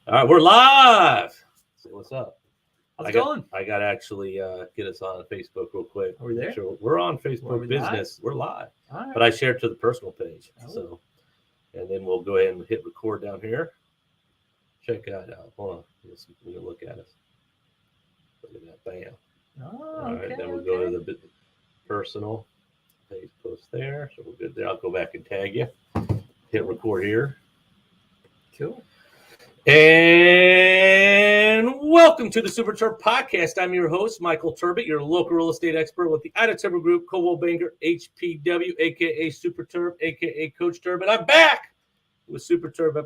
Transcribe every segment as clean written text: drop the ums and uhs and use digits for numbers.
All right, we're live. Say what's up. How's it going? I got to actually get us on Facebook real quick. Are we there? Sure. We're on Facebook Business. Live? We're live. All right. But I shared to the personal page. Oh. So, and then we'll go ahead and hit record down here. Check that out. Hold on. Let's look at us. Look at that. Bam. Oh, All right. okay, Then we'll go to the personal page post there. So we're good there. I'll go back and tag you. Hit record here. Cool. And welcome to the Super Terb Podcast. I'm your host, Michael Terb, your local real estate expert with the Ida Terb Group, Coldwell Banker, HPW, aka Super Terb, aka Coach Terb, and I'm back with Super Terb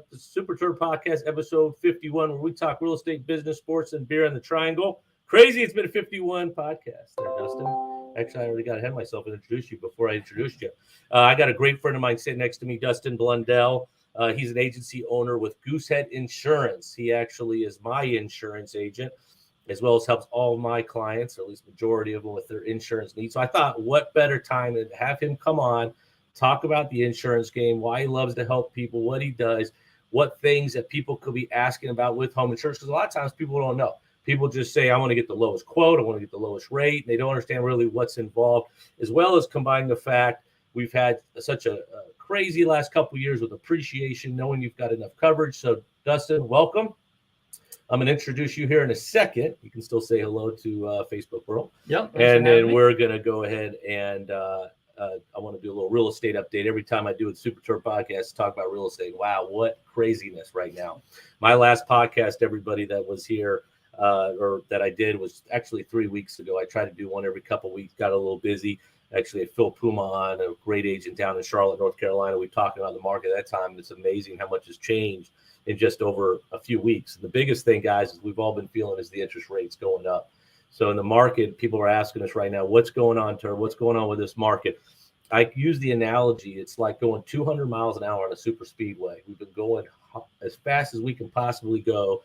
Podcast, episode 51, where we talk real estate, business, sports, and beer in the Triangle. Crazy, it's been a 51 podcast there, Dustin. Actually, I already got ahead of myself and introduced you before I introduced you. I got a great friend of mine sitting next to me, Dustin Blundell. He's an agency owner with Goosehead Insurance. He actually is my insurance agent, as well as helps all my clients, or at least majority of them, with their insurance needs. So I thought, what better time than to have him come on, talk about the insurance game, why he loves to help people, what he does, what things that people could be asking about with home insurance. Because a lot of times people don't know. People just say, I want to get the lowest quote, I want to get the lowest rate. They don't understand really what's involved, as well as combining the fact we've had such a crazy last couple of years with appreciation, knowing you've got enough coverage. So, Dustin, welcome. I'm going to introduce you here in a second. You can still say hello to Facebook world. Yep. And then we're going to go ahead and I want to do a little real estate update. Every time I do a Super Tour podcast, talk about real estate. Wow, what craziness right now. My last podcast, everybody that was here, or that I did, was actually 3 weeks ago. I try to do one every couple of weeks, got a little busy. Actually, had Phil Puma on, a great agent down in Charlotte, North Carolina. We talked about the market at that time. It's amazing how much has changed in just over a few weeks. The biggest thing, guys, is we've all been feeling is the interest rates going up. So in the market, people are asking us right now, what's going on, Terb? What's going on with this market? I use the analogy, it's like going 200 miles an hour on a super speedway. We've been going as fast as we can possibly go,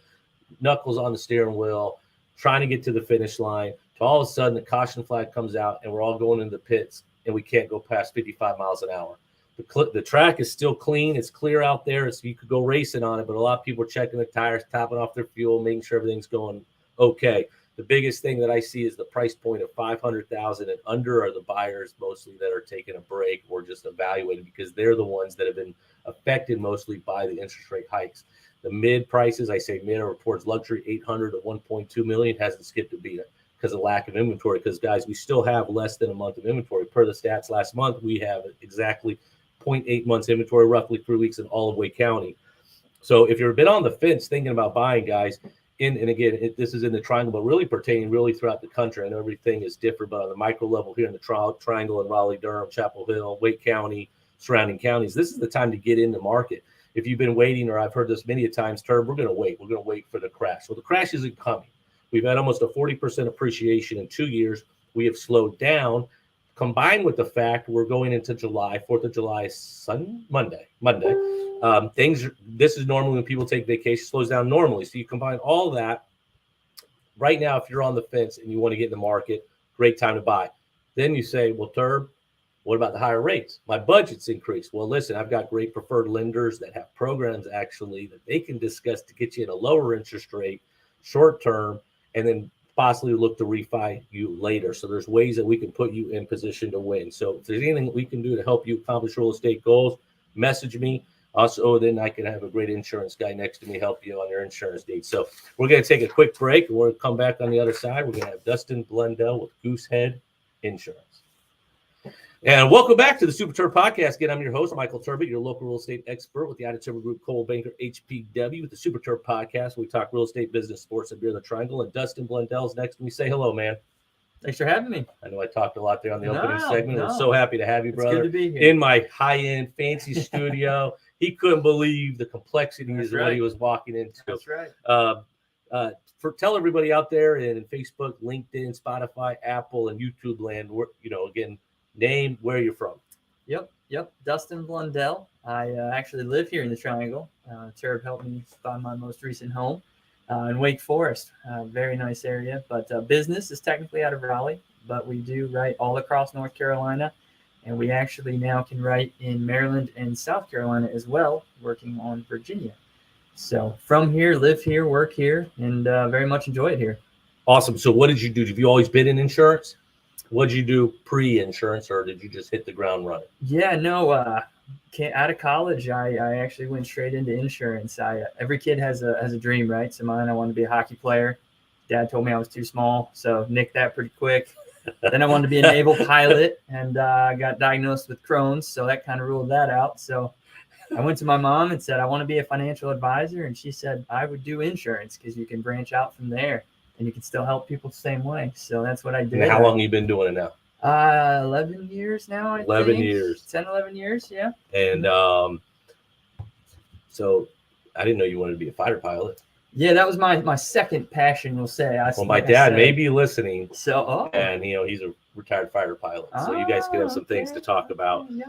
knuckles on the steering wheel, trying to get to the finish line. All of a sudden, the caution flag comes out, and we're all going into the pits, and we can't go past 55 miles an hour. The track is still clean. It's clear out there, so you could go racing on it, but a lot of people are checking the tires, topping off their fuel, making sure everything's going okay. The biggest thing that I see is the price point of $500,000 and under are the buyers mostly that are taking a break or just evaluating, because they're the ones that have been affected mostly by the interest rate hikes. The mid prices, I say mid, or towards luxury, 800 to 1.2 million, hasn't skipped a beat because of lack of inventory. Because, guys, we still have less than a month of inventory. Per the stats last month, we have exactly 0.8 months inventory, roughly 3 weeks in all of Wake County. So if you're a bit on the fence thinking about buying, guys, and again, this is in the Triangle, but really pertaining really throughout the country. I know everything is different, but on the micro level here in the Triangle in Raleigh, Durham, Chapel Hill, Wake County, surrounding counties, this is the time to get in the market. If you've been waiting, or I've heard this many times, Terb, we're going to wait. We're going to wait for the crash. Well, the crash isn't coming. We've had almost a 40% appreciation in 2 years. We have slowed down, combined with the fact we're going into July, 4th of July, Monday. This is normally when people take vacation, slows down normally. So you combine all that. Right now, if you're on the fence and you want to get in the market, great time to buy. Then you say, well, Terb, what about the higher rates? My budget's increased. Well, listen, I've got great preferred lenders that have programs actually that they can discuss to get you at a lower interest rate, short term, and then possibly look to refi you later. So there's ways that we can put you in position to win. So if there's anything we can do to help you accomplish real estate goals, message me. Also, then I can have a great insurance guy next to me help you on your insurance needs. So we're going to take a quick break, and we're going to come back on the other side. We're going to have Dustin Blundell with Goosehead Insurance. And welcome back to the Super Terb Podcast. Again, I'm your host, Michael Terb, your local real estate expert with the Ida Terb Group, Coldwell Banker, HPW, with the Super Terb Podcast. We talk real estate, business, sports, and beer in the Triangle. And Dustin Blundell's next to me. Say hello, man. Thanks for having me. I know I talked a lot there on the opening segment. We're so happy to have you, brother. It's good to be here. In my high-end, fancy studio. He couldn't believe the complexities of what he was walking into. That's right. Tell everybody out there in Facebook, LinkedIn, Spotify, Apple, and YouTube land, again, name where you're from. Yep. Dustin Blundell. I actually live here in the Triangle. Terb helped me find my most recent home in Wake Forest. Very nice area, but business is technically out of Raleigh, but we do write all across North Carolina, and we actually now can write in Maryland and South Carolina as well, working on Virginia. So from here, live here, work here, and very much enjoy it here. Awesome. So what did you do? Have you always been in insurance? What did you do pre-insurance, or did you just hit the ground running? Yeah, no. Out of college, I actually went straight into insurance. Every kid has a dream, right? So mine, I wanted to be a hockey player. Dad told me I was too small, so nicked that pretty quick. Then I wanted to be a naval pilot, and got diagnosed with Crohn's, so that kind of ruled that out. So I went to my mom and said, I want to be a financial advisor. And she said, I would do insurance because you can branch out from there and you can still help people the same way. So that's what I did. And how long have you been doing it now? 11 years now, I 11 think. years. 10, 11 years, yeah. And so I didn't know you wanted to be a fighter pilot. Yeah, that was my second passion, we'll say. My dad may be listening. So, and, he's a retired fighter pilot. So you guys could have some things to talk about. Yeah.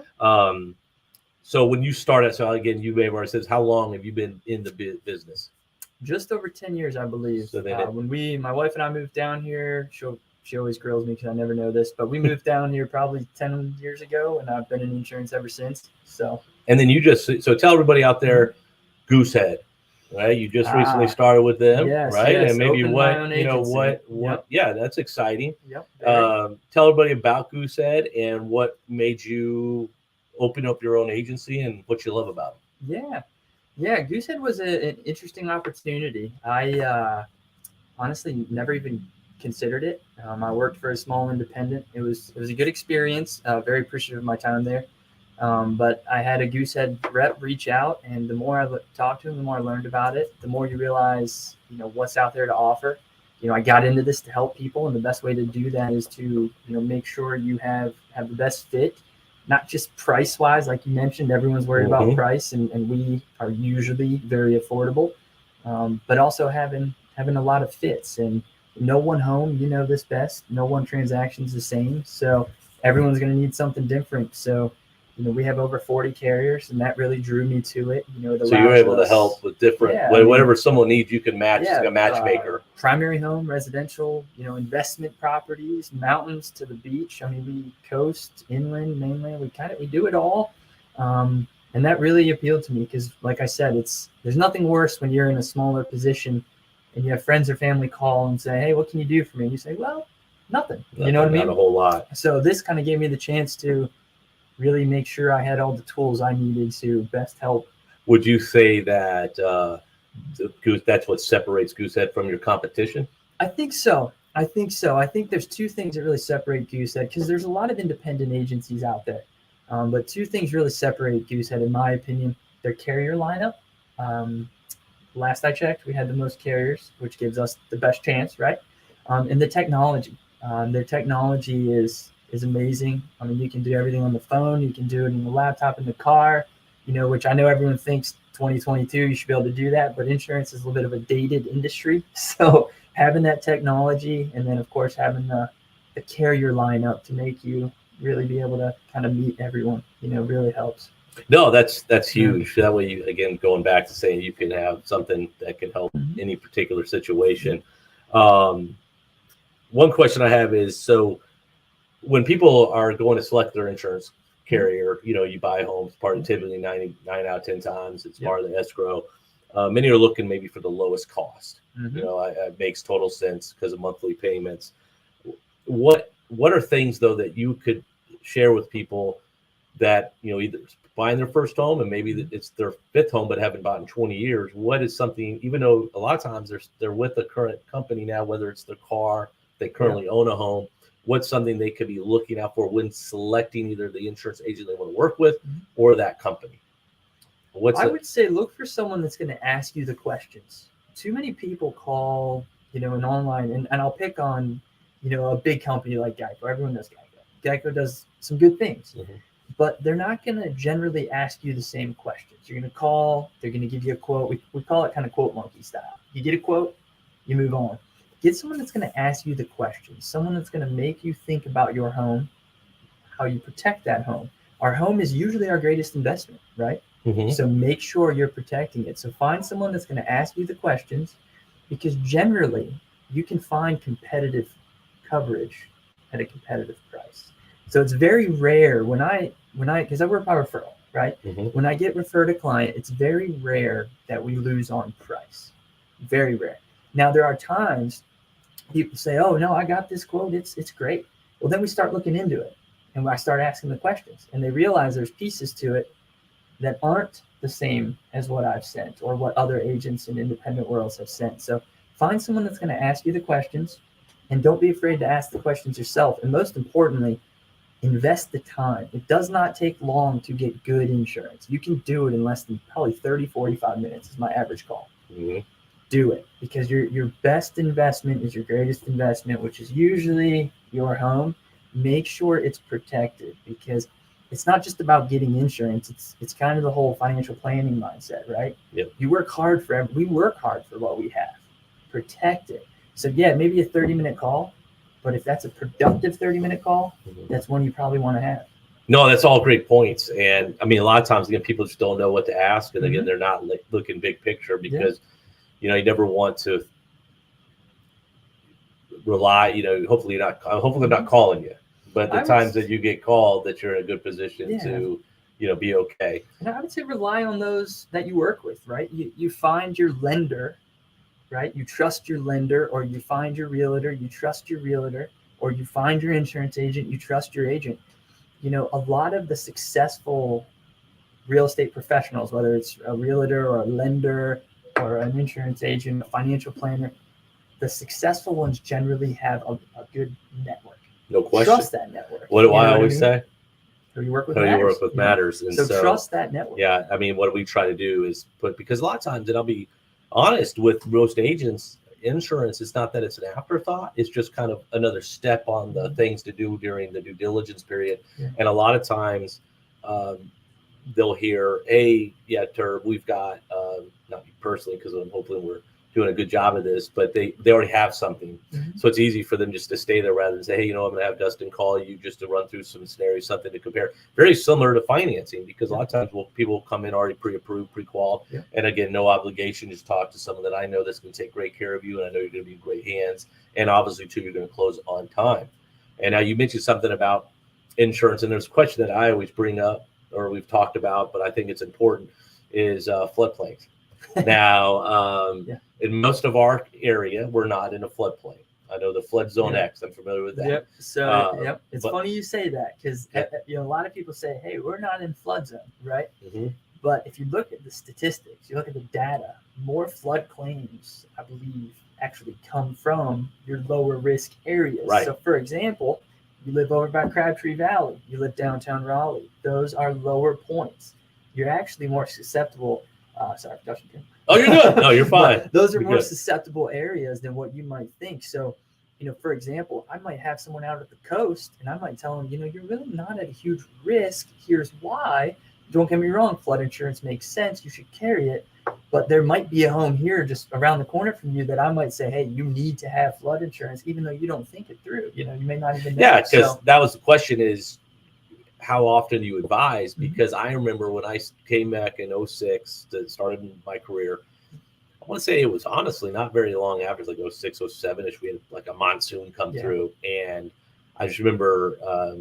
So when you started, so again, you may have already said, how long have you been in the business? Just over 10 years, I believe. So when my wife and I moved down here, she always grills me because I never know this, but we moved down here probably 10 years ago, and I've been in insurance ever since. So. And then so tell everybody out there, Goosehead, right? You just recently started with them, yes, right? Yes. And maybe Yep. Yeah, that's exciting. Yep. Tell everybody about Goosehead and what made you open up your own agency and what you love about it. Yeah. Goosehead was an interesting opportunity. I honestly never even considered it. I worked for a small independent. It was a good experience. Very appreciative of my time there. But I had a Goosehead rep reach out, and the more I talked to him, the more I learned about it. The more you realize, what's out there to offer. I got into this to help people, and the best way to do that is to, make sure you have the best fit. Not just price-wise, like you mentioned, everyone's worried about price, and we are usually very affordable, but also having a lot of fits. And no one home, this best. No one transaction is the same, so everyone's going to need something different. So, we have over 40 carriers, and that really drew me to it. So you're able to help with different, whatever someone needs, you can match. It's like a matchmaker. Primary home, residential, investment properties, mountains to the beach. We coast, inland, mainland. We do it all, and that really appealed to me because, like I said, there's nothing worse when you're in a smaller position and you have friends or family call and say, "Hey, what can you do for me?" And you say, "Well, nothing." You know what I mean? Not a whole lot. So this kind of gave me the chance to really make sure I had all the tools I needed to best help. Would you say that that's what separates Goosehead from your competition? I think so. I think there's two things that really separate Goosehead, because there's a lot of independent agencies out there. But two things really separate Goosehead, in my opinion. Their carrier lineup. Last I checked, we had the most carriers, which gives us the best chance, right? And the technology. Their technology is amazing. You can do everything on the phone. You can do it in the laptop in the car, which I know everyone thinks 2022, you should be able to do that. But insurance is a little bit of a dated industry. So having that technology, and then, of course, having the carrier lineup to make you really be able to kind of meet everyone, really helps. No, that's huge. That way, again, going back to saying you can have something that can help any particular situation. One question I have is, so when people are going to select their insurance carrier, you buy homes, typically 99 out of 10 times, it's part of the escrow. Many are looking maybe for the lowest cost. It makes total sense because of monthly payments. What are things, though, that you could share with people that, either buying their first home and maybe it's their fifth home but haven't bought in 20 years? What is something, even though a lot of times they're with a current company now, whether it's their car, they currently own a home, what's something they could be looking out for when selecting either the insurance agent they want to work with or that company? I would say look for someone that's going to ask you the questions. Too many people call, an online, and I'll pick on, a big company like Geico. Everyone knows Geico. Geico does some good things, but they're not going to generally ask you the same questions. You're going to call, they're going to give you a quote. We call it kind of quote monkey style. You get a quote, you move on. Get someone that's going to ask you the questions, someone that's going to make you think about your home, how you protect that home. Our home is usually our greatest investment, right? So make sure you're protecting it. So find someone that's going to ask you the questions, because generally you can find competitive coverage at a competitive price. So it's very rare because I work by referral. right? When I get referred a client, it's very rare that we lose on price. Very rare. Now, there are times people say, oh, no, I got this quote. It's great. Well, then we start looking into it and I start asking the questions and they realize there's pieces to it that aren't the same as what I've sent or what other agents in independent worlds have sent. So find someone that's going to ask you the questions and don't be afraid to ask the questions yourself. And most importantly, invest the time. It does not take long to get good insurance. You can do it in less than probably 30, 45 minutes is my average call. Do it because your best investment is your greatest investment, which is usually your home. Make sure it's protected because it's not just about getting insurance. It's kind of the whole financial planning mindset, right? Yep. We work hard for what we have. Protect it. So yeah, maybe a 30-minute call, but if that's a productive 30-minute call, that's one you probably want to have. No, that's all great points. And I mean, a lot of times, again, people just don't know what to ask. And again, they're not looking big picture because, you never want to rely, hopefully they're not calling you. But the times that you get called, that you're in a good position to, be okay. And I would say rely on those that you work with, right? You find your lender, right? You trust your lender, or you find your realtor, you trust your realtor, or you find your insurance agent, you trust your agent. A lot of the successful real estate professionals, whether it's a realtor or a lender or an insurance agent, a financial planner, the successful ones generally have a good network. No question. Trust that network. What do I always say? Who you work with matters. Who you work with matters. And so trust that network. Yeah, I mean, what we try to do is because a lot of times, and I'll be honest with most agents, insurance is not that it's an afterthought. It's just kind of another step on the things to do during the due diligence period. And a lot of times they'll hear, hey, Terb, we've got, not me personally, because hopefully we're doing a good job of this, but they already have something. So it's easy for them just to stay there rather than say, hey, I'm going to have Dustin call you just to run through some scenarios, something to compare. Very similar to financing, because a lot of times people come in already pre-approved, pre-qualified. And again, no obligation, just talk to someone that I know that's going to take great care of you. And I know you're going to be in great hands. And obviously too, you're going to close on time. And now you mentioned something about insurance, and there's a question that I always bring up, or we've talked about, but I think it's important, is floodplains. Now, in most of our area, we're not in a floodplain. I know the flood zone X. I'm familiar with that. Yep. So, it's funny you say that because a lot of people say, "Hey, we're not in flood zone," right? But if you look at the statistics, you look at the data, more flood claims, I believe, actually come from your lower risk areas. Right. So, for example, you live over by Crabtree Valley, you live downtown Raleigh. Those are lower points. You're actually more susceptible. Sorry, Josh. Oh, you're good. No, you're fine. Those are more susceptible areas than what you might think. So, for example, I might have someone out at the coast and I might tell them, you're really not at a huge risk. Here's why. Don't get me wrong. Flood insurance makes sense. You should carry it. But there might be a home here just around the corner from you that I might say, hey, you need to have flood insurance, even though you don't think it through. You may not even know. Yeah, because that was the question is, how often you advise, because I remember when I came back in 06 that started my career, I want to say it was honestly not very long after, like 06, 07-ish, we had like a monsoon come through. And I just remember a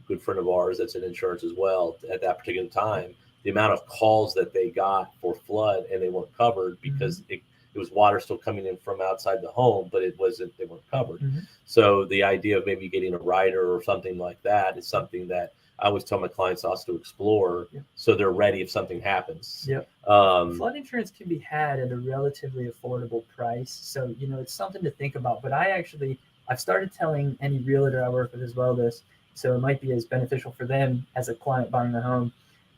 good friend of ours that's in insurance as well at that particular time, the amount of calls that they got for flood and they weren't covered because it was water still coming in from outside the home, but they weren't covered. So the idea of maybe getting a rider or something like that is something that I always tell my clients also to explore so they're ready if something happens. Flood insurance can be had at a relatively affordable price. So, it's something to think about. But I've started telling any realtor I work with as well this, so it might be as beneficial for them as a client buying a home.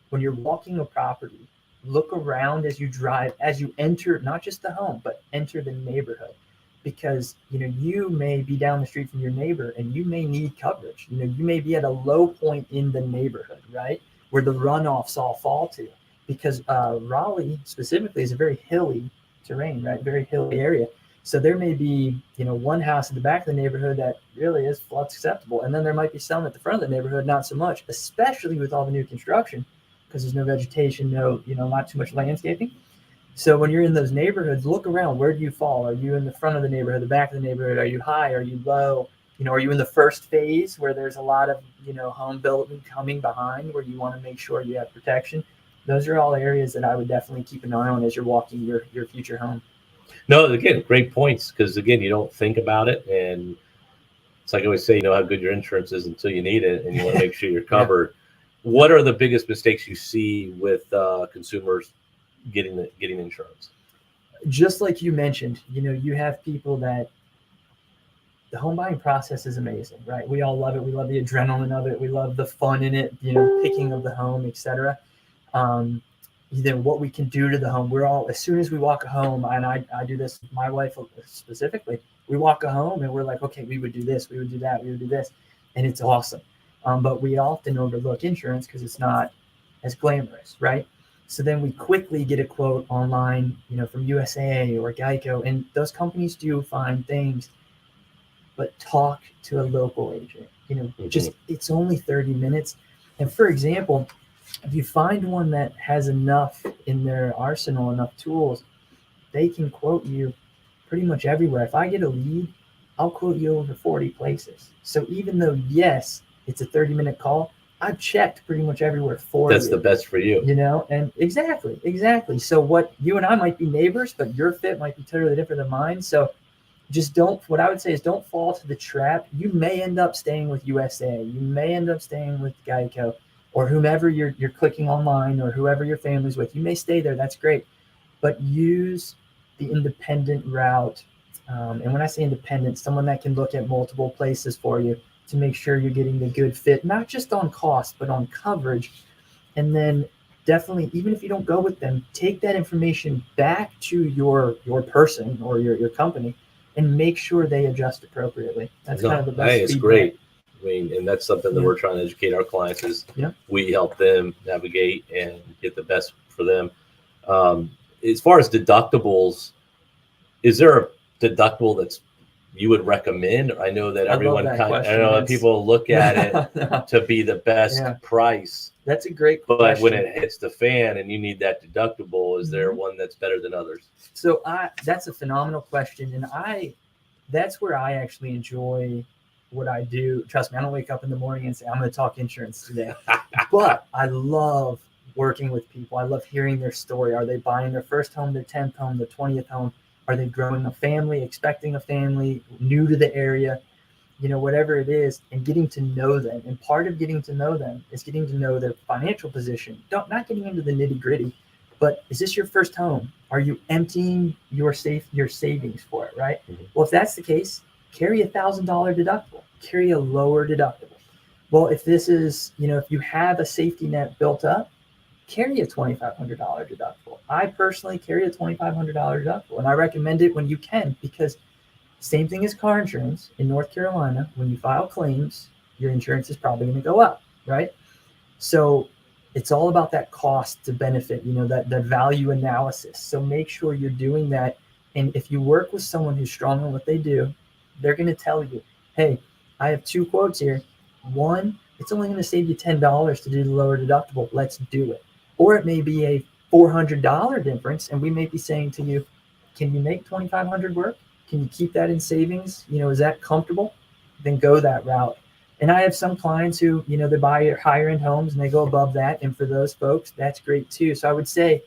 When you're walking a property, look around as you drive, as you enter, not just the home, but enter the neighborhood. Because, you may be down the street from your neighbor and you may need coverage. You may be at a low point in the neighborhood, right? Where the runoffs all fall to. Because Raleigh specifically is a very hilly terrain, right? Very hilly area. So there may be, one house in the back of the neighborhood that really is flood susceptible. And then there might be some at the front of the neighborhood, not so much, especially with all the new construction, because there's no vegetation, not too much landscaping. So when you're in those neighborhoods, look around. Where do you fall? Are you in the front of the neighborhood, the back of the neighborhood? Are you high? Are you low? Are you in the first phase where there's a lot of, home building coming behind where you want to make sure you have protection? Those are all areas that I would definitely keep an eye on as you're walking your future home. No, again, great points, because again, you don't think about it, and it's like I always say, you know how good your insurance is until you need it, and you want to make sure you're covered. Yeah. What are the biggest mistakes you see with consumers getting insurance? Just like you mentioned, you have people that the home buying process is amazing, right? We all love it. We love the adrenaline of it. We love the fun in it, picking of the home, etc. What we can do to the home. We're all, as soon as we walk home, and I do this with my wife specifically, we walk home and we're like, okay, we would do this, we would do that, we would do this. And it's awesome. But we often overlook insurance because it's not as glamorous, right? So then we quickly get a quote online, from USA or Geico, and those companies do fine things, but talk to a local agent, just, it's only 30 minutes. And for example, if you find one that has enough in their arsenal, enough tools, they can quote you pretty much everywhere. If I get a lead, I'll quote you over 40 places. So even though, yes, it's a 30-minute call, I've checked pretty much everywhere for you. That's the best for you. And exactly. So what you and I might be neighbors, but your fit might be totally different than mine. So just what I would say is don't fall to the trap. You may end up staying with USA. You may end up staying with Geico, or whomever you're clicking online, or whoever your family's with. You may stay there. That's great. But use the independent route. And when I say independent, someone that can look at multiple places for you to make sure you're getting the good fit, not just on cost, but on coverage. And then definitely, even if you don't go with them, take that information back to your person or your company and make sure they adjust appropriately. That's kind of the best. Hey, it's feedback. Great. I mean, and that's something that we're trying to educate our clients is we help them navigate and get the best for them. As far as deductibles, is there a deductible that's you would recommend? I know that everyone people look at it to be the best price. That's a great question. But when it hits the fan and you need that deductible, is there one that's better than others? So that's a phenomenal question. And that's where I actually enjoy what I do. Trust me, I don't wake up in the morning and say, I'm going to talk insurance today. But I love working with people. I love hearing their story. Are they buying their first home, their 10th home, their 20th home? Are they growing a family, expecting a family, new to the area? Whatever it is, and getting to know them. And part of getting to know them is getting to know their financial position. Not getting into the nitty gritty, but is this your first home? Are you emptying your savings for it, right? Mm-hmm. Well, if that's the case, carry $1,000 deductible, carry a lower deductible. Well, if this is, if you have a safety net built up, carry a $2,500 deductible. I personally carry a $2,500 deductible, and I recommend it when you can, because same thing as car insurance in North Carolina. When you file claims, your insurance is probably going to go up, right? So it's all about that cost to benefit, that value analysis. So make sure you're doing that. And if you work with someone who's strong in what they do, they're going to tell you, hey, I have 2 quotes here. One, it's only going to save you $10 to do the lower deductible. Let's do it. Or it may be a $400 difference, and we may be saying to you, can you make $2,500 work? Can you keep that in savings? Is that comfortable? Then go that route. And I have some clients who, they buy higher end homes and they go above that. And for those folks, that's great too. So I would say,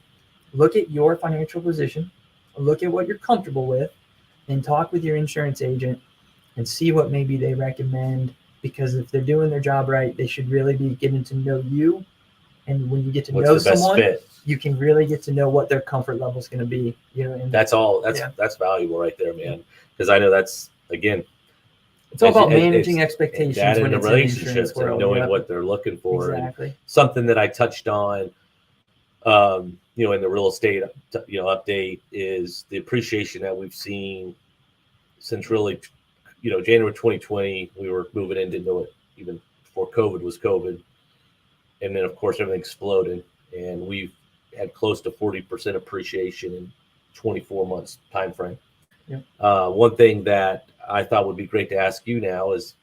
look at your financial position, look at what you're comfortable with, and talk with your insurance agent and see what maybe they recommend. Because if they're doing their job right, they should really be getting to know you. And when you get to know someone, you can really get to know what their comfort level is going to be. And that's valuable right there, man. Because I know that's, again, it's all about managing expectations when it's relationships and knowing what they're looking for. Exactly. And something that I touched on, in the real estate, update is the appreciation that we've seen since really, January 2020. We were moving in, didn't know it even before COVID was COVID. And then, of course, everything exploded, and we've had close to 40% appreciation in 24 months time frame. Yep. One thing that I thought would be great to ask you now is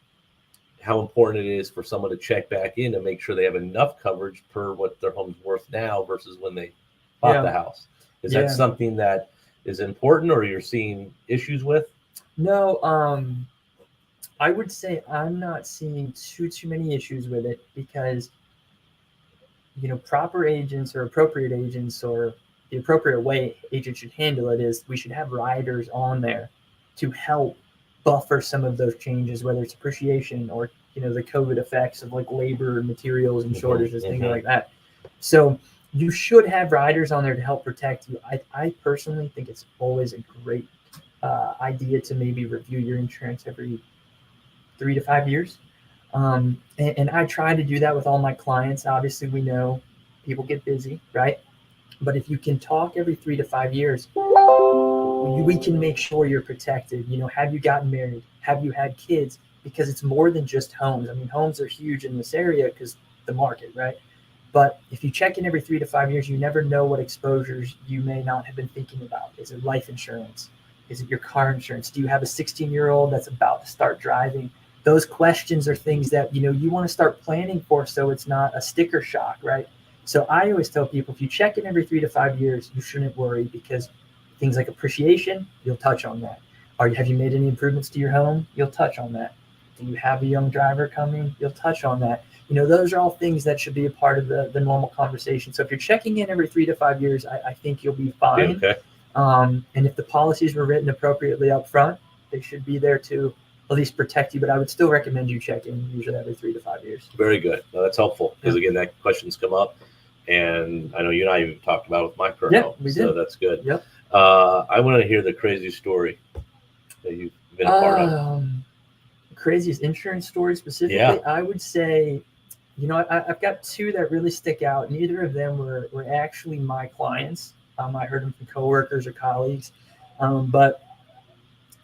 how important it is for someone to check back in to make sure they have enough coverage per what their home's worth now versus when they bought the house. Is that something that is important, or you're seeing issues with? No. I would say I'm not seeing too many issues with it because, proper agents or appropriate agents, or the appropriate way agents should handle it is we should have riders on there to help buffer some of those changes, whether it's appreciation or, the COVID effects of like labor and materials and shortages, things like that. So you should have riders on there to help protect you. I personally think it's always a great idea to maybe review your insurance every 3 to 5 years. And I try to do that with all my clients. Obviously, we know people get busy, right? But if you can talk every 3 to 5 years, we can make sure you're protected. Have you gotten married? Have you had kids? Because it's more than just homes. I mean, homes are huge in this area because the market, right? But if you check in every 3 to 5 years, you never know what exposures you may not have been thinking about. Is it life insurance? Is it your car insurance? Do you have a 16-year-old that's about to start driving? Those questions are things that, you want to start planning for so it's not a sticker shock, right? So I always tell people, if you check in every 3 to 5 years, you shouldn't worry because things like appreciation, you'll touch on that. Have you made any improvements to your home? You'll touch on that. Do you have a young driver coming? You'll touch on that. Those are all things that should be a part of the normal conversation. So if you're checking in every 3 to 5 years, I think you'll be fine. Okay. And if the policies were written appropriately up front, they should be there to at least protect you. But I would still recommend you check in usually every 3 to 5 years. Very good. No, that's helpful because again, that question's come up, and I know you and I even talked about it with my current home. We so did. That's good. Yep. I want to hear the crazy story that you've been a part of. Craziest insurance story specifically, Yeah. I would say, I've got two that really stick out. Neither of them were actually my clients. I heard them from coworkers or colleagues. But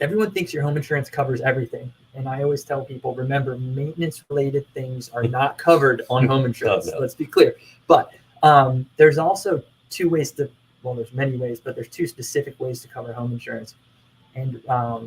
everyone thinks your home insurance covers everything. And I always tell people, remember, maintenance-related things are not covered on home insurance. No. Let's be clear. But there's also two ways there's many ways, but there's two specific ways to cover home insurance. And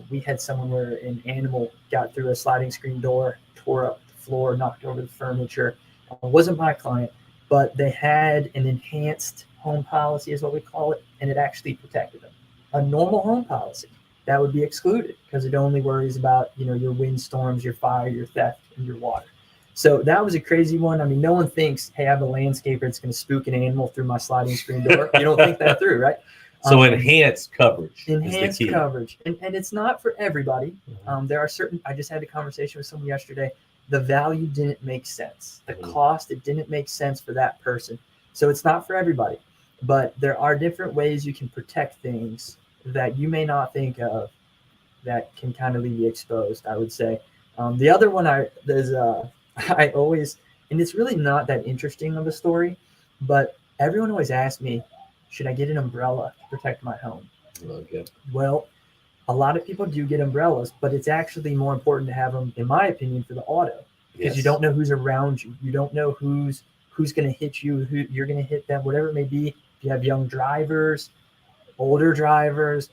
we had someone where an animal got through a sliding screen door, tore up the floor, knocked over the furniture. It wasn't my client, but they had an enhanced home policy is what we call it, and it actually protected them. A normal home policy, that would be excluded because it only worries about, your windstorms, your fire, your theft, and your water. So that was a crazy one. I mean, no one thinks, hey, I have a landscaper that's going to spook an animal through my sliding screen door. You don't think that through, right? So enhanced coverage. Enhanced is the key. coverage. And it's not for everybody. There are certain, I just had a conversation with someone yesterday. The value didn't make sense. The cost, it didn't make sense for that person. So it's not for everybody. But there are different ways you can protect things that you may not think of that can kind of leave you exposed, I would say. The other one I always, and it's really not that interesting of a story, but everyone always asks me, should I get an umbrella to protect my home? Okay. Well, a lot of people do get umbrellas, but it's actually more important to have them, in my opinion, for the auto, because you don't know who's around you. You don't know who's going to hit you, who you're going to hit them, whatever it may be. If you have young drivers, older drivers,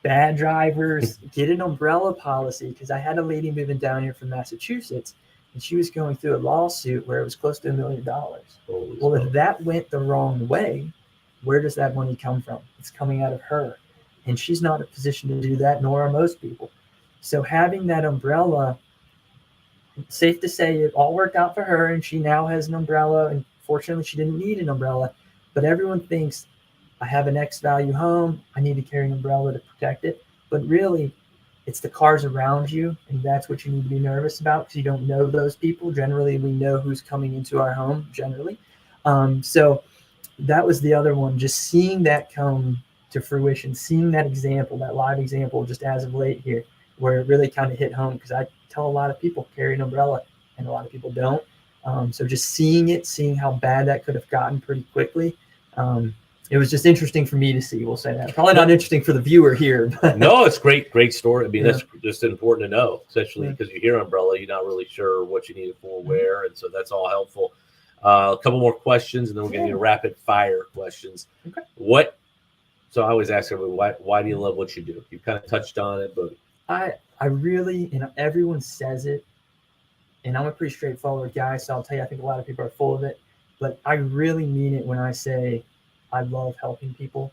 bad drivers, get an umbrella policy. Because I had a lady moving down here from Massachusetts, and she was going through a lawsuit where it was close to $1 million. Well, if that went the wrong way, where does that money come from? It's coming out of her. And she's not in a position to do that, nor are most people. So having that umbrella, safe to say it all worked out for her, and she now has an umbrella. And fortunately, she didn't need an umbrella. But everyone thinks, I have an X value home, I need to carry an umbrella to protect it. But really, it's the cars around you, and that's what you need to be nervous about, because you don't know those people. Generally, we know who's coming into our home, generally. So that was the other one, just seeing that come to fruition, seeing that example, that live example just as of late here, where it really kind of hit home, because I tell a lot of people carry an umbrella and a lot of people don't. So just seeing how bad that could have gotten pretty quickly. It was just interesting for me to see, we'll say that. Probably not interesting for the viewer here. But no, it's great story. I mean, that's just important to know, especially because you hear umbrella, you're not really sure what you need it for, where, and so that's all helpful. A couple more questions, and then we're going to do rapid fire questions. Okay. So I always ask everyone, why do you love what you do? You kind of touched on it, but I really, everyone says it, and I'm a pretty straightforward guy, so I'll tell you, I think a lot of people are full of it, but I really mean it when I say I love helping people.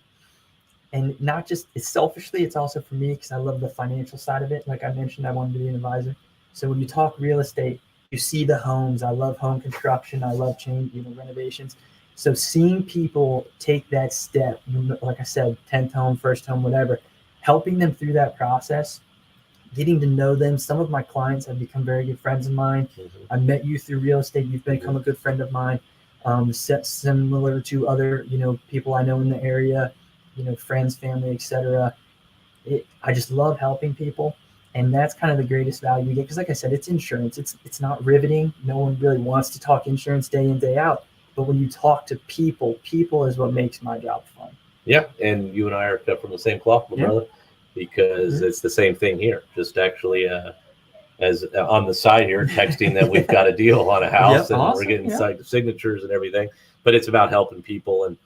And not just it's selfishly, it's also for me because I love the financial side of it. Like I mentioned, I wanted to be an advisor. So when you talk real estate, you see the homes. I love home construction. I love renovations. So seeing people take that step, like I said, 10th home, first home, whatever, helping them through that process, getting to know them. Some of my clients have become very good friends of mine. I met you through real estate. You've become a good friend of mine. Similar to other, people I know in the area, friends, family, etc. I just love helping people, and that's kind of the greatest value you get. Because, like I said, it's insurance. It's not riveting. No one really wants to talk insurance day in, day out. But when you talk to people is what makes my job fun. Yeah, and you and I are cut from the same cloth, my brother, because it's the same thing here. Just actually, as on the side here, texting that we've got a deal on a house, and we're getting signatures and everything. But it's about helping people. And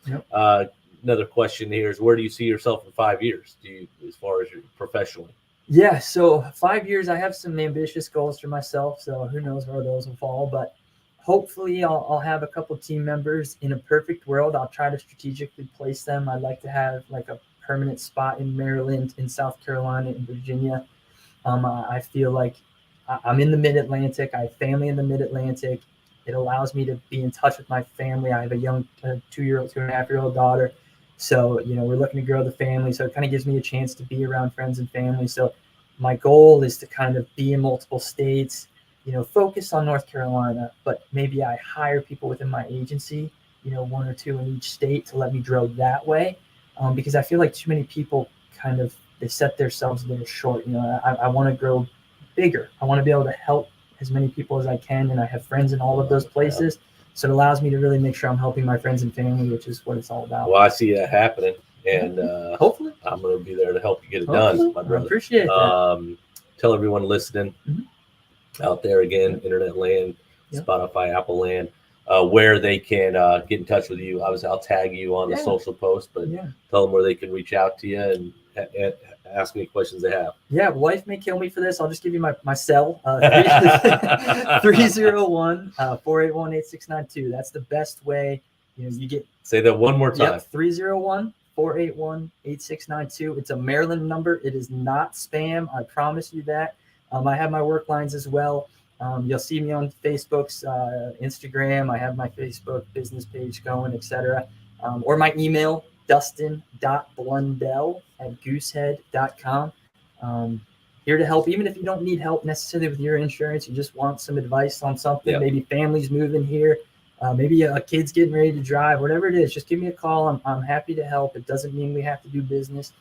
another question here is, where do you see yourself in 5 years? As far as professionally? Yeah, so 5 years, I have some ambitious goals for myself. So who knows where those will fall, but hopefully I'll have a couple team members. In a perfect world, I'll try to strategically place them. I'd like to have like a permanent spot in Maryland, in South Carolina, in Virginia. I feel like I'm in the Mid-Atlantic. I have family in the Mid-Atlantic. It allows me to be in touch with my family. I have a young 2.5-year-old daughter. So, we're looking to grow the family. So it kind of gives me a chance to be around friends and family. So my goal is to kind of be in multiple states, focus on North Carolina, but maybe I hire people within my agency, 1 or 2 in each state to let me grow that way. Because I feel like too many people they set themselves a little short. I want to grow bigger. I want to be able to help as many people as I can. And I have friends in all of those places. So it allows me to really make sure I'm helping my friends and family, which is what it's all about. Well, I see that happening. And hopefully I'm going to be there to help you get it done, my brother. I appreciate that. Tell everyone listening out there, again, internet land, Spotify, Apple land, where they can get in touch with you. Obviously, I'll tag you on the social post, but tell them where they can reach out to you and ask any questions they have. Yeah, wife may kill me for this. I'll just give you my cell, 301-481-8692. That's the best way. You get. Say that one more time. 301-481-8692. It's a Maryland number. It is not spam. I promise you that. I have my work lines as well. You'll see me on Facebook's Instagram. I have my Facebook business page going, etc. Or my email, dustin.blundell@goosehead.com. Here to help, even if you don't need help necessarily with your insurance, you just want some advice on something. Maybe families moving here, maybe a kid's getting ready to drive, whatever it is, just give me a call. I'm happy to help. It doesn't mean we have to do business.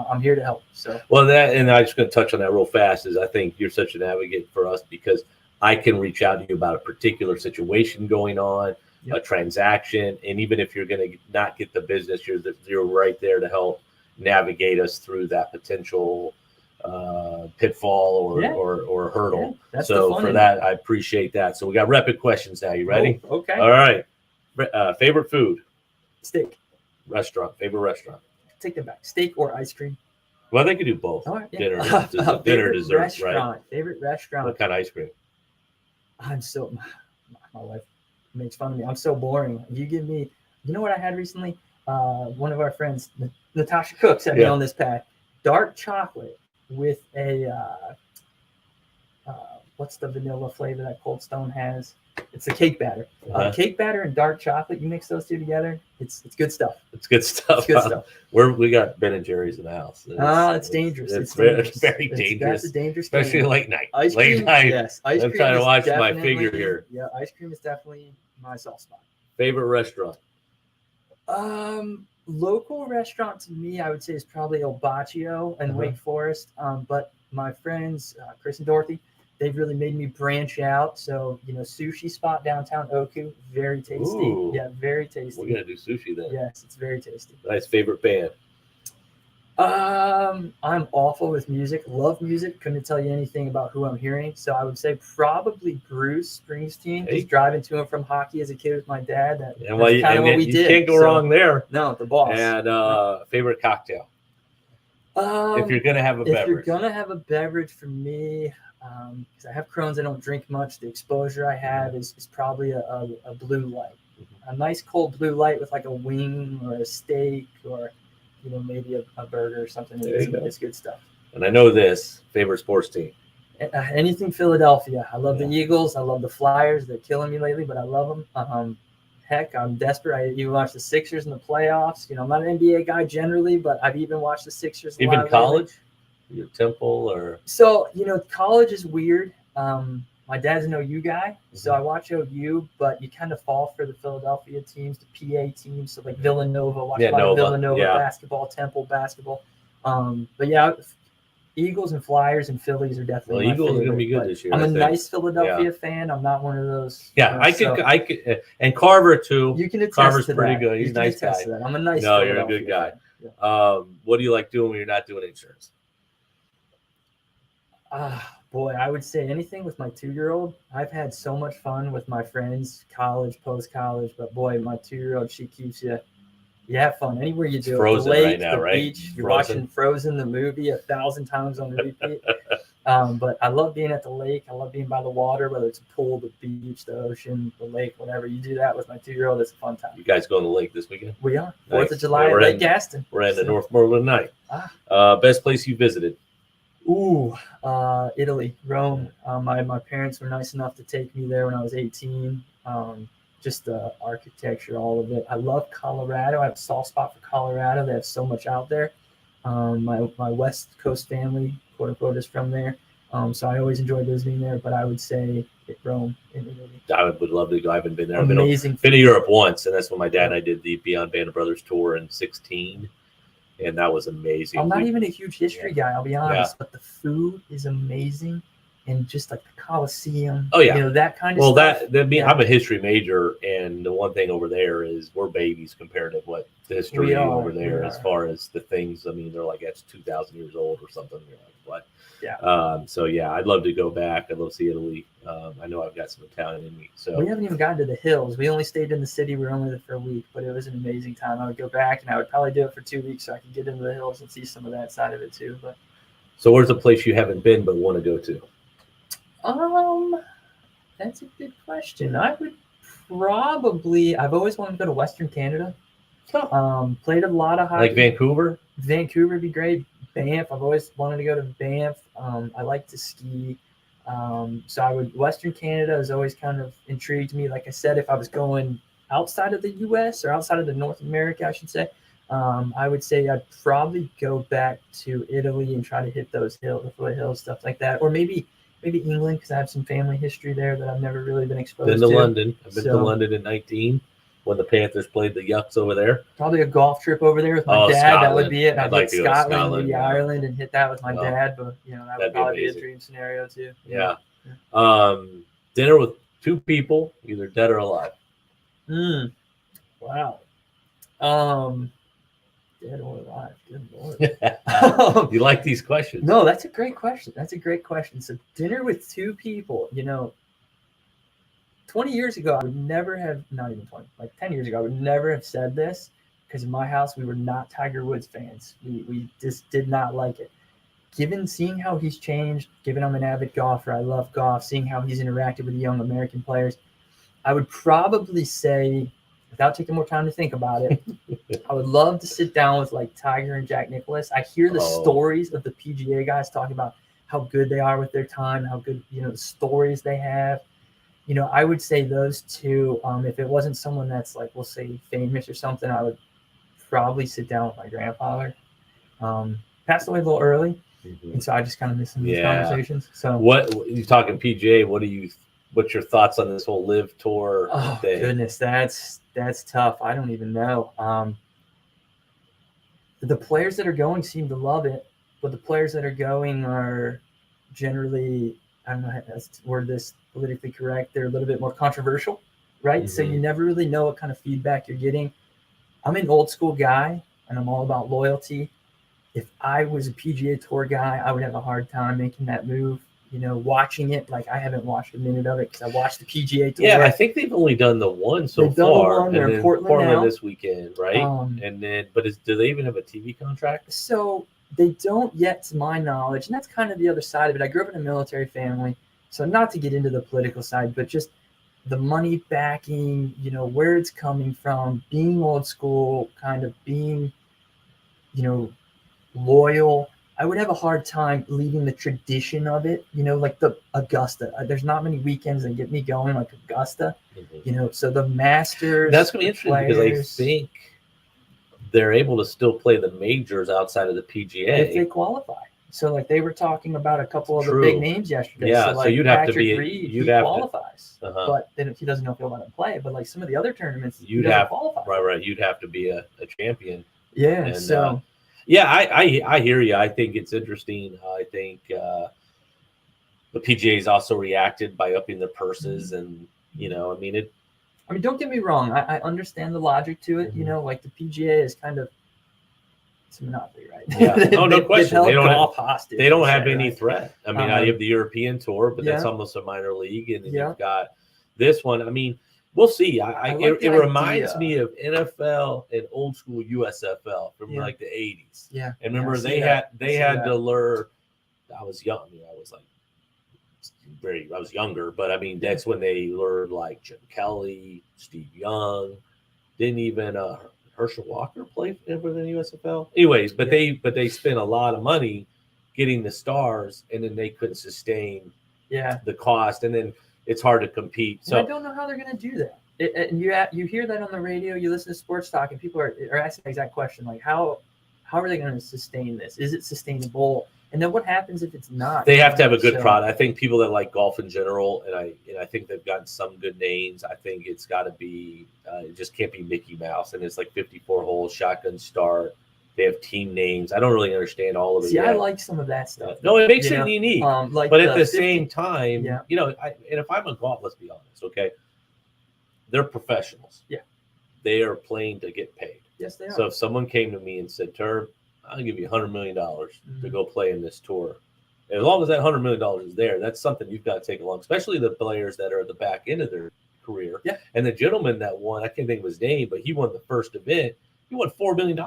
I'm here to help. So and I'm just going to touch on that real fast. Is I think you're such an advocate for us because I can reach out to you about a particular situation going on, a transaction, and even if you're going to not get the business, you're right there to help navigate us through that potential pitfall or hurdle. So for that, I appreciate that. So we got rapid questions now. You ready? Oh, okay. All right. Favorite food? Steak. Restaurant. Favorite restaurant? Take them back. Steak or ice cream? Well, they could do both. All right, Dinner, dinner, dessert, right? Favorite restaurant. What kind of ice cream? My wife makes fun of me. I'm so boring. You give me, what I had recently? One of our friends, Natasha Cook, sent me on this pack. Dark chocolate with a, what's the vanilla flavor that Cold Stone has? It's the cake batter. Cake batter and dark chocolate. You mix those two together. It's good stuff. It's good stuff. It's good stuff. We got Ben and Jerry's in the house. It's dangerous. It's dangerous. Very dangerous. That's a dangerous especially game. Late night. Ice cream, yes. Ice I'm cream trying to watch my definitely- figure here. Yeah, ice cream is definitely my soft spot. Favorite restaurant? Local restaurant to me, I would say, is probably El Baccio in Wake Forest. But my friends, Chris and Dorothy, they've really made me branch out. So, sushi spot downtown Oku, very tasty. Ooh. Yeah, very tasty. We're gonna do sushi then. Yes, it's very tasty. Nice. Favorite band? I'm awful with music. Love music. Couldn't tell you anything about who I'm hearing. So I would say probably Bruce Springsteen. Just driving to and from hockey as a kid with my dad. That's kind of what we did. You can't go wrong there. No, the boss. And favorite cocktail? If you're gonna have a beverage. If you're gonna have a beverage for me, because I have Crohn's, I don't drink much. The exposure I have is probably a blue light. A nice cold blue light with like a wing or a steak or maybe a burger or something. It's good stuff. And I know this favorite sports team. Anything Philadelphia. I love the Eagles. I love the Flyers. They're killing me lately, but I love them. Heck, I'm desperate. I even watched the Sixers in the playoffs. I'm not an NBA guy generally, but I've even watched the Sixers. Even college? Your Temple or? So, college is weird. My dad's an OU guy, so I watch OU, but you kind of fall for the Philadelphia teams, the PA teams, so like Villanova, watch a lot of Villanova basketball, Temple basketball. But yeah, Eagles and Flyers and Phillies are definitely my Eagles favorite, are going to be good this year. I'm a nice Philadelphia fan. I'm not one of those. Yeah, I could, and Carver too. You can attest Carver's to pretty that. good. He's a nice guy. I'm a nice. No, you're a good guy. Yeah. What do you like doing when you're not doing insurance? Boy, I would say anything with my 2-year-old. I've had so much fun with my friends, college, post-college, but boy, my 2-year-old, she keeps you have fun anywhere you do. Frozen the lake, right now, the right? beach, you're watching Frozen, the movie 1,000 times on repeat. But I love being at the lake. I love being by the water, whether it's a pool, the beach, the ocean, the lake, whatever. You do that with my 2-year-old, it's a fun time. You guys going to the lake this weekend? We are. 4th of July at Lake Gaston. We're in the Northumberland night. Best place you visited? Italy, Rome. My parents were nice enough to take me there when I was 18. Just the architecture, all of it. I love Colorado. I have a soft spot for Colorado. They have so much out there. My West Coast family, quote unquote, is from there. So I always enjoy visiting there. But I would say Rome in Italy. I would love to go. I haven't been there. Amazing. I've been to Europe once, and that's when my dad and I did the Beyond Band of Brothers tour in 2016. And that was amazing. I'm not even a huge history guy, I'll be honest, but the food is amazing, and just like the Coliseum. Oh yeah, that kind of stuff. I'm a history major, and the one thing over there is we're babies compared to what the history over there as far as the things. I mean, they're like that's 2,000 years old or something. You're like, what? Yeah. So yeah, I'd love to go back. I'd love to see Italy. I know I've got some Italian in me. So we haven't even gotten to the hills. We only stayed in the city. We were only there for a week, but it was an amazing time. I would go back, and I would probably do it for 2 weeks so I could get into the hills and see some of that side of it too. But so, where's a place you haven't been but want to go to? That's a good question. I would I've always wanted to go to Western Canada. Played a lot of hockey. Like Vancouver? Vancouver would be great. Banff. I've always wanted to go to Banff. I like to ski. So Western Canada has always kind of intrigued me. Like I said, if I was going outside of the U.S. or outside of the North America, I should say, I would say I'd probably go back to Italy and try to hit those hills, the foothills, stuff like that. Or maybe England, because I have some family history there that I've never really been exposed to. Been to London. I've been to London in 19 when the Panthers played the Yucks over there. Probably a golf trip over there with my dad. Scotland. That would be it. I'd like to go to Scotland, maybe Ireland, and hit that with my dad. But that would probably be a dream scenario too. Yeah. Dinner with 2 people, either dead or alive. Wow. Dead or alive. Good Lord. You like these questions? No, that's a great question. So dinner with 2 people, 20 years ago, I would never have, not even 20, like 10 years ago, I would never have said this, because in my house, we were not Tiger Woods fans. We just did not like it. Seeing how he's changed, given I'm an avid golfer, I love golf, seeing how he's interacted with the young American players, I would probably say, without taking more time to think about it, I would love to sit down with like Tiger and Jack Nicklaus. I hear the stories of the PGA guys talking about how good they are with their time, how good, the stories they have. I would say those 2. If it wasn't someone that's like, we'll say famous or something, I would probably sit down with my grandfather. Passed away a little early. And so I just kind of miss some of these conversations. So what you talking PGA? What's your thoughts on this whole live tour thing? Goodness, that's tough. I don't even know. The players that are going seem to love it, but the players that are going are generally, I don't know how to word this politically correct, they're a little bit more controversial, right? So you never really know what kind of feedback you're getting. I'm an old school guy, and I'm all about loyalty. If I was a PGA Tour guy, I would have a hard time making that move. Watching it, like I haven't watched a minute of it because I watched the PGA Tour. Yeah, I think they've only done the one so far. They're in Portland now. This weekend, right? And then, do they even have a TV contract? So they don't yet, to my knowledge, and that's kind of the other side of it. I grew up in a military family, so not to get into the political side, but just the money backing, where it's coming from, being old school, kind of being, loyal. I would have a hard time leaving the tradition of it, like the Augusta. There's not many weekends that get me going like Augusta, so the Masters. That's going to be interesting because I players, think they're able to still play the majors outside of the PGA. if they qualify. So like they were talking about a couple of the True. big names yesterday. Yeah, so, like so you'd have to Patrick be Reed, you'd he have qualifies, to, but then he doesn't know if he'll let him play. But like some of the other tournaments, you'd he doesn't have qualify. right. You'd have to be a champion. Yeah. And, so yeah, I hear you. I think it's interesting. I think the PGA's also reacted by upping their purses, and I mean, don't get me wrong. I understand the logic to it. Like the PGA is kind of it's a monopoly, right? Yeah. Oh, no question. They don't have any right? threat. I mean, you have the European Tour, but that's almost a minor league, and then you've got this one. I mean, we'll see. It reminds me of NFL and old school USFL from like the 80s. Yeah. And remember they had to lure. I was young. I was like I was younger, but I mean that's when they lured like Jim Kelly, Steve Young, didn't even Herschel Walker play for the USFL. Anyways, but they spent a lot of money getting the stars, and then they couldn't sustain the cost, and then it's hard to compete. So I don't know how they're going to do that. And you hear that on the radio, you listen to sports talk, and people are asking the exact question, like how are they going to sustain this? Is it sustainable? And then what happens if it's not? They have to have a good product. I think people that like golf in general, and I think they've gotten some good names. I think it's got to be it just can't be Mickey Mouse, and it's like 54 holes, shotgun start. They have team names. I don't really understand all of it. See, I like some of that stuff. No, it makes it unique. But at the same time, and if I'm a golf, let's be honest, okay, they're professionals. Yeah, they are playing to get paid. Yes, they are. So if someone came to me and said, "Terb, I'll give you $100 million to go play in this tour," as long as that $100 million is there, that's something you've got to take along, especially the players that are at the back end of their career. Yeah. And the gentleman that won, I can't think of his name, but he won the first event. He won $4 million.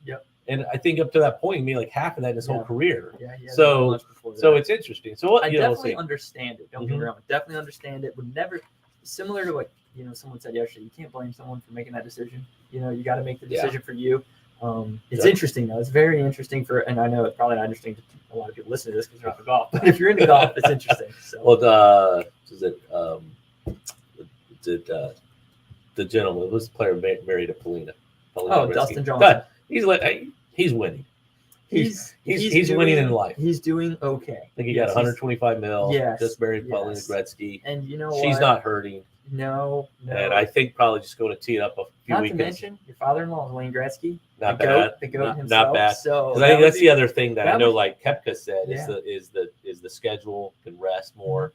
Yep. And I think up to that point, he made like half of that in his whole career. Yeah. So it's interesting. So what I definitely understand it. Don't get me wrong. Definitely understand it. Would never, similar to what someone said yesterday. You can't blame someone for making that decision. You got to make the decision for you. It's interesting though. It's very interesting and I know it's probably not interesting to a lot of people listening to this because they're not into golf. But if you're into golf, it's interesting. So. Well, the gentleman was the player married to Paulina Dustin Johnson. He's winning. He's doing, winning in life. He's doing okay. I think he got 125 mil. Yes, just married Paulina Gretzky. And she's not hurting. No. And I think probably just going to tee it up a few weekends. Not to mention, your father-in-law is Wayne Gretzky. Not bad. The goat himself. Not bad. So I think that's the other thing that I know, like Kepka said, is the schedule can rest more.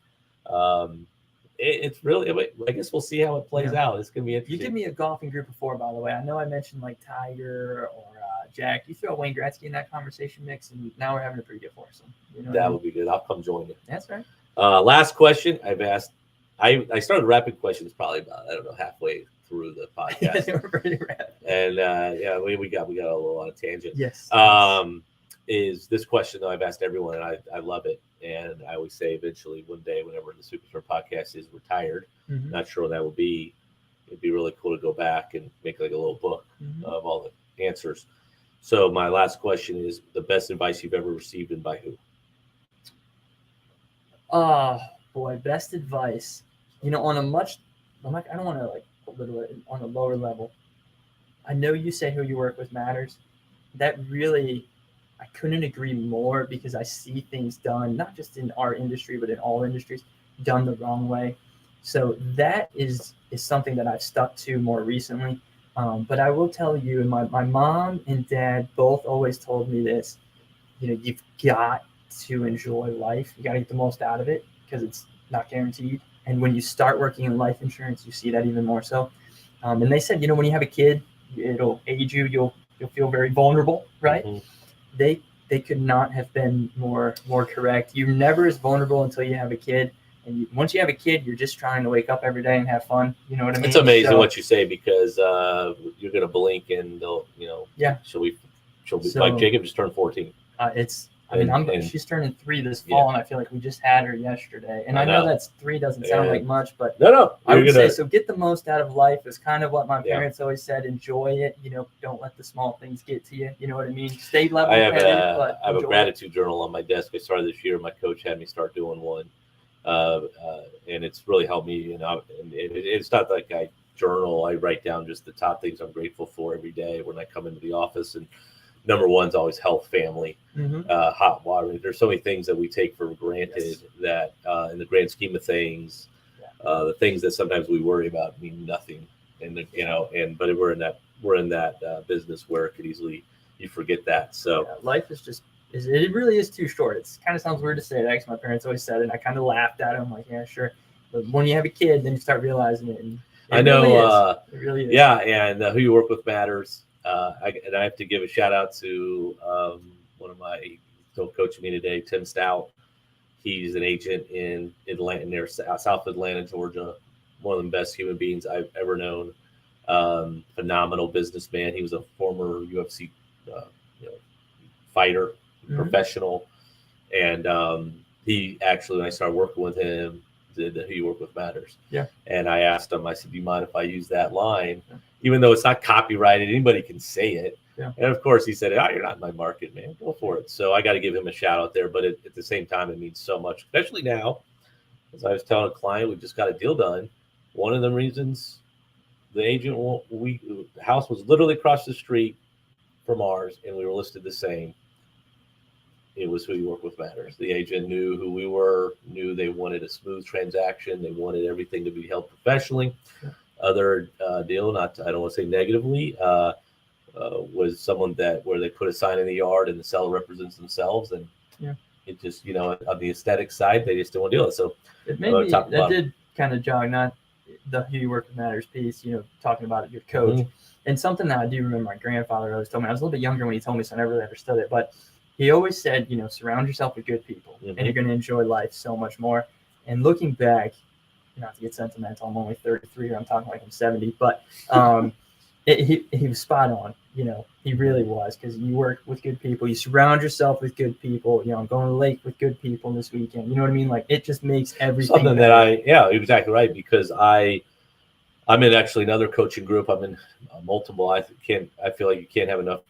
It's really. I guess we'll see how it plays out. It's gonna be interesting. You give me a golfing group of 4, by the way. I know I mentioned like Tiger or Jack. You throw Wayne Gretzky in that conversation mix, and now we're having a pretty good foursome. That would be good. I'll come join you. That's right. Last question I've asked. I started rapid questions probably about halfway through the podcast. We're pretty rapid. And we got a little on a tangent. Yes. Is this question though I've asked everyone, and I love it, and I always say eventually one day whenever the Superstar podcast is retired, not sure when that will be. It'd be really cool to go back and make like a little book of all the answers. So my last question is the best advice you've ever received, and by who? Oh boy, best advice. On a much, I don't want to like belittle it on a lower level. I know you say who you work with matters. That really, I couldn't agree more because I see things done, not just in our industry, but in all industries, done the wrong way. So that is something that I've stuck to more recently. But I will tell you, and my mom and dad both always told me this, you've got to enjoy life. You got to get the most out of it because it's not guaranteed. And when you start working in life insurance, you see that even more so. And they said, when you have a kid, it'll age you. You'll feel very vulnerable, right? They could not have been more correct. You're never as vulnerable until you have a kid. And once you have a kid, you're just trying to wake up every day and have fun. You know what I mean? It's amazing what you say because you're going to blink and they'll, she'll be like Jacob just turned 14. I mean, she's turning 3 this fall, and I feel like we just had her yesterday. And I know that's 3 doesn't sound like much, but no, I would say so. Get the most out of life is kind of what my parents always said. Enjoy it. Don't let the small things get to you. You know what I mean? Stay level-headed. I have a gratitude journal on my desk. I started this year. My coach had me start doing one, and it's really helped me. And it's not like I journal. I write down just the top things I'm grateful for every day when I come into the office. And number one's always health, family, hot water. There's so many things that we take for granted that in the grand scheme of things, the things that sometimes we worry about mean nothing. And but we're in that business where it could easily, you forget that. So life is just, it really is too short. It kind of sounds weird to say that because my parents always said it, and I kind of laughed at it. I'm like, yeah, sure. But when you have a kid, then you start realizing it. And I know, it really is. Yeah, and who you work with matters. I have to give a shout out to one of my coaching me today, Tim Stout. He's an agent in Atlanta, near South Atlanta, Georgia. One of the best human beings I've ever known. Phenomenal businessman. He was a former UFC fighter, professional, and he actually, when I started working with him, did Who You Work With Matters. Yeah. And I asked him, I said, do you mind if I use that line? Yeah. Even though it's not copyrighted, anybody can say it. Yeah. And of course he said, you're not in my market, man. Go for it. So I got to give him a shout out there. But at the same time, it means so much, especially now. As I was telling a client, we just got a deal done. One of the reasons the agent, the house was literally across the street from ours, and we were listed the same. It was Who You Work With Matters. The agent knew who we were, knew they wanted a smooth transaction. They wanted everything to be held professionally. Yeah. Other deal, I don't want to say negatively, was someone where they put a sign in the yard and the seller represents themselves. And it just, on the aesthetic side, they just don't want to deal with it. So it maybe that did kind of jog, not the Who You Work With Matters piece, talking about your coach. Mm-hmm. And something that I do remember my grandfather always told me. I was a little bit younger when he told me, so I never really understood it. But he always said, surround yourself with good people, and you're going to enjoy life so much more. And looking back, not to get sentimental, I'm only 33 here. I'm talking like I'm 70, but he was spot on. He really was, because you work with good people. You surround yourself with good people. I'm going to the lake with good people this weekend. You know what I mean? Like, it just makes everything something better. You're exactly right, because I'm in actually another coaching group. I'm in multiple. I feel like you can't have enough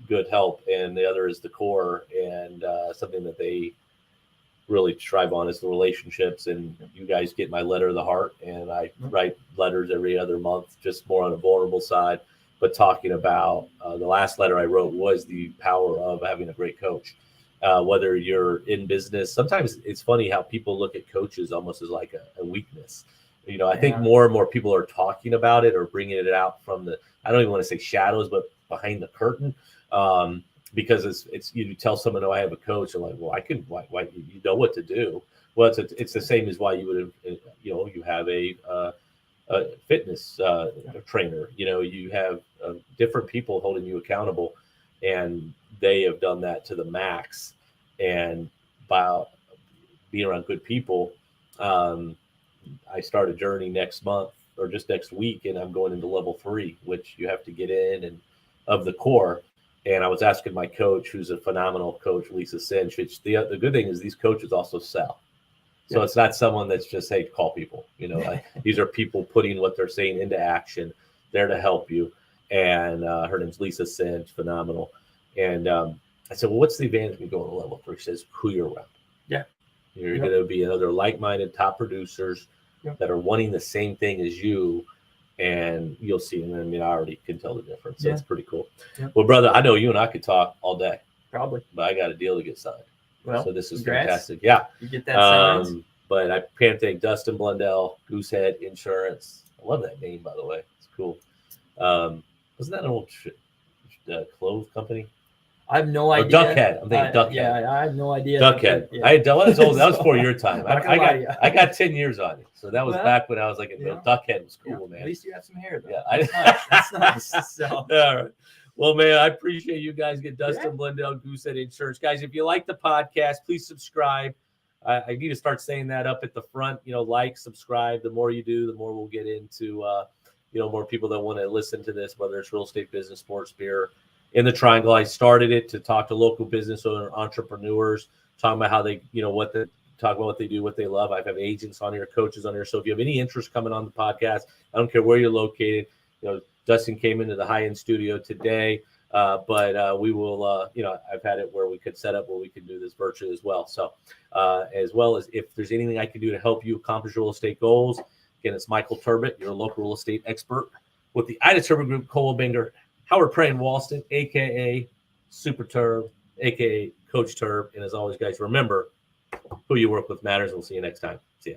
good help, and the other is the core, and something that they really strive on is the relationships. And you guys get my letter of the heart, and I write letters every other month, just more on a vulnerable side, but talking about the last letter I wrote was the power of having a great coach. Whether you're in business, sometimes it's funny how people look at coaches almost as like a weakness. I think more and more people are talking about it or bringing it out from I don't even want to say shadows, but behind the curtain. Because it's you tell someone, I have a coach. They're like, well, why you know what to do. Well, it's the same as why you would have, you have a fitness trainer. You have different people holding you accountable, and they have done that to the max. And by being around good people, I start a journey next month or just next week, and I'm going into level 3, which you have to get in and of the core. And I was asking my coach, who's a phenomenal coach, Lisa Cinch. The good thing is these coaches also sell. So it's not someone that's just, hey, call people. These are people putting what they're saying into action, there to help you. And her name's Lisa Cinch, phenomenal. And I said, well, what's the advantage of me going to level 3? She says, who you're around. Yeah. You're going to be another like-minded top producers that are wanting the same thing as you. And you'll see. And I already can tell the difference. So it's pretty cool. Yeah. Well, brother, I know you and I could talk all day. Probably. But I got a deal to get signed. Well, so this is congrats. Fantastic. Yeah. You get that signed. But I can't thank Dustin Blundell, Goosehead Insurance. I love that name, by the way. It's cool. Wasn't that an old clothes company? I have no idea. Duckhead. I'm thinking Duckhead. Yeah, I have no idea. Duckhead. That was before your time. I got 10 years on you. So that was back when I was like, Duckhead was cool, man. At least you have some hair, though. Yeah, That's nice. So. All right. Well, man, I appreciate you guys. Get Dustin Blundell, Goosehead Insurance. Guys, if you like the podcast, please subscribe. I need to start saying that up at the front. Like, subscribe. The more you do, the more we'll get into, more people that want to listen to this, whether it's real estate, business, sports, beer. in the Triangle. I started it to talk to local business owner entrepreneurs, talking about how they, talk about what they do, what they love. I have agents on here, coaches on here. So if you have any interest coming on the podcast, I don't care where you're located. Dustin came into the high-end studio today, but we will, I've had it where we could set up where we can do this virtually as well. So as well as if there's anything I can do to help you accomplish real estate goals, again, it's Michael Turbot, your local real estate expert with the Ida Turbo Group, Cole Binger, Howard Prey in Walston, a.k.a. Super Terb, a.k.a. Coach Terb. And as always, guys, remember, who you work with matters. We'll see you next time. See ya.